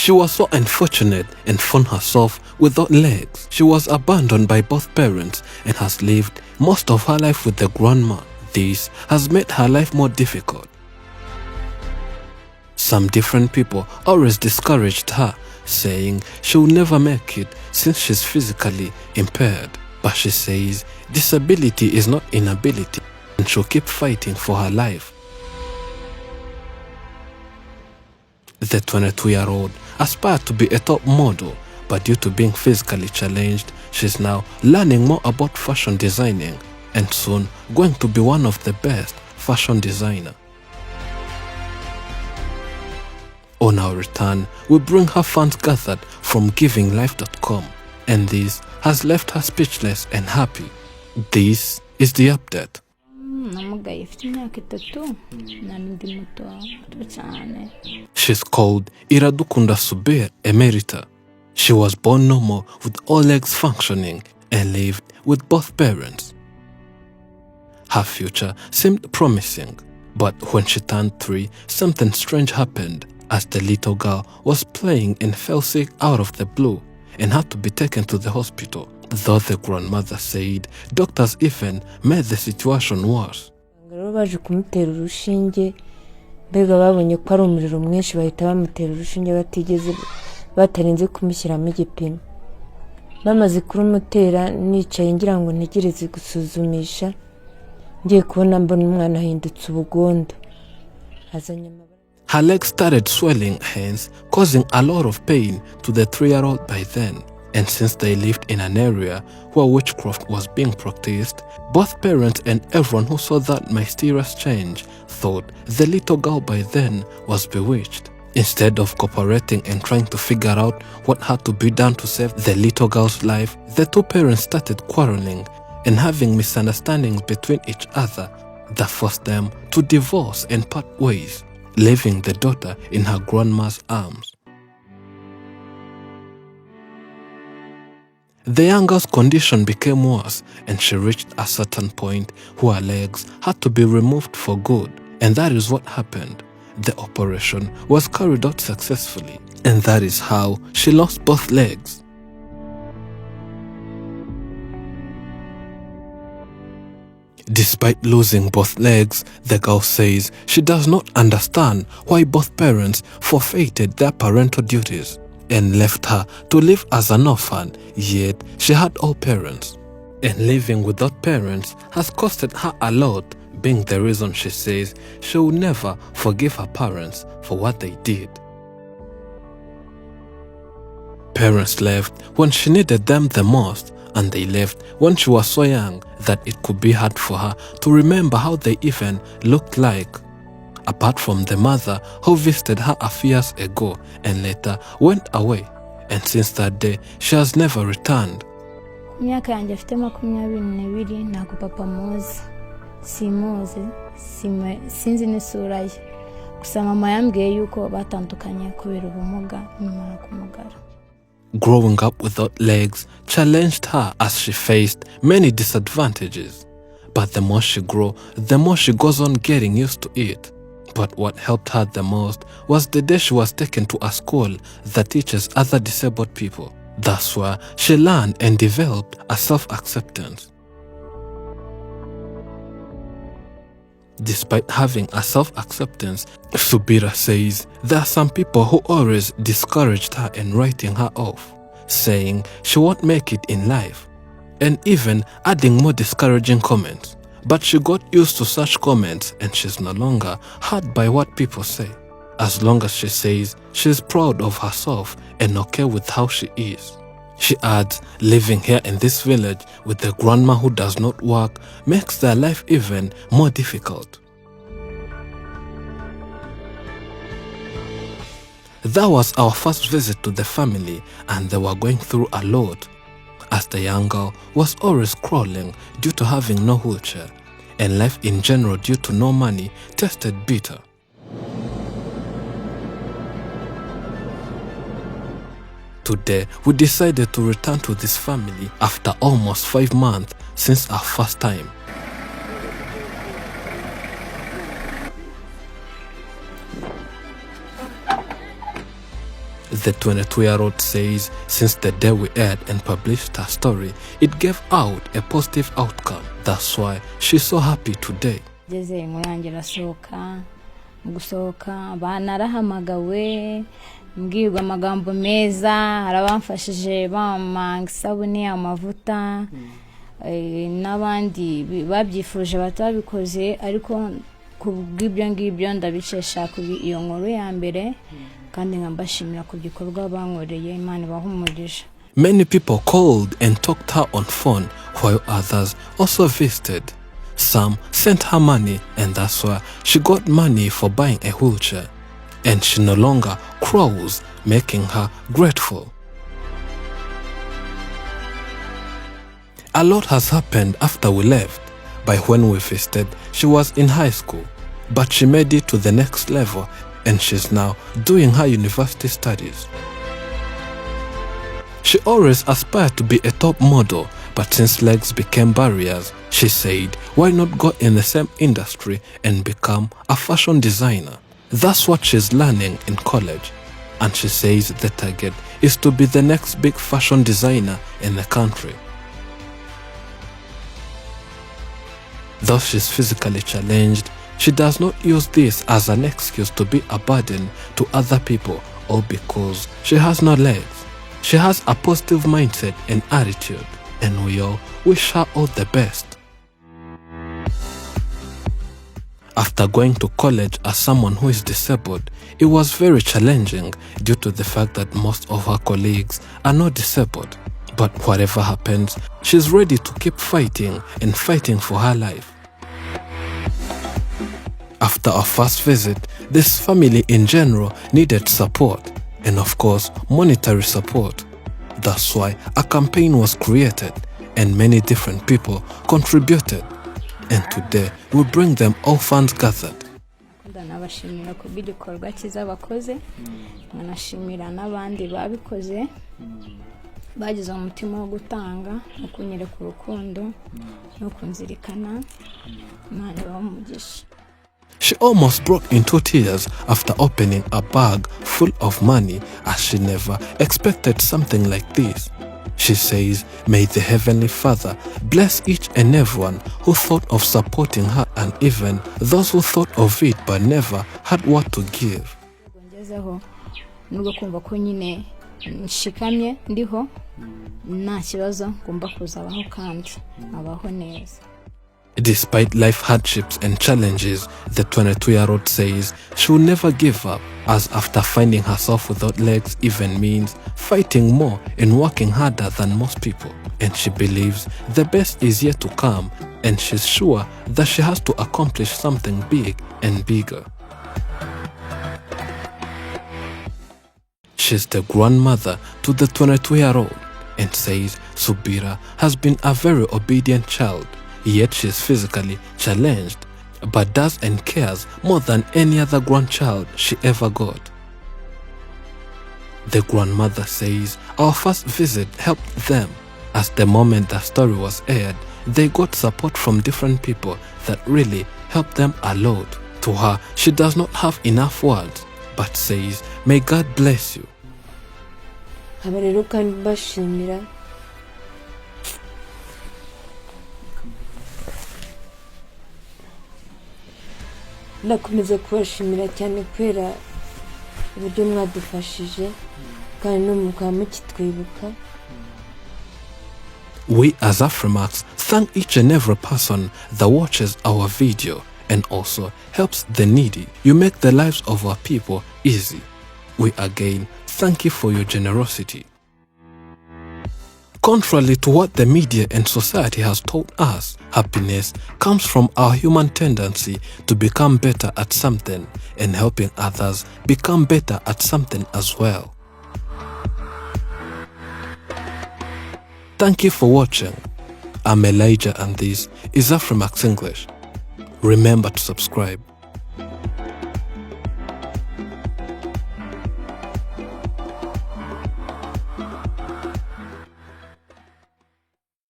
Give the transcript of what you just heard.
She was so unfortunate and found herself without legs. She was abandoned by both parents and has lived most of her life with the grandma. This has made her life more difficult. Some different people always discouraged her, saying she will never make it since she's physically impaired. But she says disability is not inability and she'll keep fighting for her life. The 22-year-old aspired to be a top model, but due to being physically challenged, she's now learning more about fashion designing and soon going to be one of the best fashion designers. On our return, we bring her fans gathered from GivingLife.com, and this has left her speechless and happy. This is the update. She's called Iradukunda Subir Emerita. She was born normal with all legs functioning and lived with both parents. Her future seemed promising, but when she turned 3, something strange happened as the little girl was playing and fell sick out of the blue and had to be taken to the hospital. Though the grandmother said doctors even made the situation worse. baje kumutera urushinge mbega babonye ko ari umuriro mwinshi bahita bamutera urushinge batigeze batarinze kumushyiramo igipimo. Bamaze kurumutera nicaye ngira ngo ntegereze gusuzumisha ngiye kubona mbona umwana ahindutse ubugondo. Her legs started swelling, hence causing a lot of pain to the 3-year-old by then. And since they lived in an area where witchcraft was being practiced, both parents and everyone who saw that mysterious change thought the little girl by then was bewitched. Instead of cooperating and trying to figure out what had to be done to save the little girl's life, the 2 parents started quarreling and having misunderstandings between each other that forced them to divorce and part ways, leaving the daughter in her grandma's arms. The young girl's condition became worse and she reached a certain point where her legs had to be removed for good, and that is what happened. The operation was carried out successfully, and that is how she lost both legs. Despite losing both legs, the girl says she does not understand why both parents forfeited their parental duties and left her to live as an orphan, yet she had all parents. And living without parents has costed her a lot, being the reason she says she will never forgive her parents for what they did. Parents left when she needed them the most, and they left when she was so young that it could be hard for her to remember how they even looked like. Apart from the mother who visited her a few years ago and later went away, and since that day she has never returned. Myaka yanjye afite 22 ntago papa muzi simuzi sinzi n'isura ye gusa mama yambwiye yuko batandukanye kubera ubumuga nyuma kumugara. Growing up without legs challenged her as she faced many disadvantages, but the more she grew, the more she goes on getting used to it. But what helped her the most was the day she was taken to a school that teaches other disabled people. That's where she learned and developed a self-acceptance. Despite having a self-acceptance, Subira says there are some people who always discouraged her and writing her off, saying she won't make it in life, and even adding more discouraging comments. But she got used to such comments and she's no longer hurt by what people say, as long as she says she's proud of herself and okay with how she is. She adds, living here in this village with a grandma who does not work makes their life even more difficult. That was our first visit to the family, and they were going through a lot, as the young girl was always crawling due to having no wheelchair, and life in general due to no money tasted bitter. Today, we decided to return to this family after almost 5 months since our first time. The 22-year-old says since the day we aired and published her story, it gave out a positive outcome. That's why she's so happy today. Gusohoka banarahamagawe mbwirwa amagambo meza arabamfashije bamanga isabune amavuta n'abandi babyifuje batabikoze ariko kubw'ibyo ngibyo ndabicesha ku iyo nkuru ya mbere kandi ngambashimira ku gikorwa bankoreye Imana bahumugisha. Many people called and talked her on phone while others also visited. Some sent her money, and that's why she got money for buying a wheelchair. And she no longer crawls, making her grateful. A lot has happened after we left. By when we visited, she was in high school, but she made it to the next level, and she's now doing her university studies. She always aspired to be a top model, but since legs became barriers, she said, why not go in the same industry and become a fashion designer? That's what she's learning in college. And she says the target is to be the next big fashion designer in the country. Though she's physically challenged, she does not use this as an excuse to be a burden to other people or because she has no legs. She has a positive mindset and attitude, and we all wish her all the best. After going to college as someone who is disabled, it was very challenging due to the fact that most of her colleagues are not disabled. But whatever happens, she's ready to keep fighting and fighting for her life. After our first visit, this family in general needed support, and of course, monetary support. That's why a campaign was created, and many different people contributed. And today, we bring them all funds gathered. Ndanabashimira ku bw'igikorwa cyiza bakoze, nkanashimira n'abandi babikoze, bagize umutima wo gutanga no kunyereka urukundo no kunzirikana, Imana ibamugishe. She almost broke into tears after opening a bag full of money, as she never expected something like this. She says, may the Heavenly Father bless each and everyone who thought of supporting her, and even those who thought of it but never had what to give. Nubwo kumva ko nyine nshikamye ndiho nta kibazo ngomba kuzabaho kandi abaho neza. Despite life hardships and challenges, the 22-year-old says she will never give up, as after finding herself without legs even means fighting more and working harder than most people. And she believes the best is yet to come, and she's sure that she has to accomplish something big and bigger. She's the grandmother to the 22-year-old and says Subira has been a very obedient child. Yet she is physically challenged, but does and cares more than any other grandchild she ever got. The grandmother says our first visit helped them, as the moment the story was aired, they got support from different people that really helped them a lot. To her, she does not have enough words, but says, may God bless you. Ndakomeza kubashimira cyane kwera uburyo mwadufashije kandi no mukaba mukitwibuka. We as Afrimax thank each and every person that watches our video and also helps the needy. You make the lives of our people easy. We again thank you for your generosity. Contrary to what the media and society has taught us, happiness comes from our human tendency to become better at something and helping others become better at something as well. Thank you for watching. I'm Elijah and this is Afrimax English. Remember to subscribe.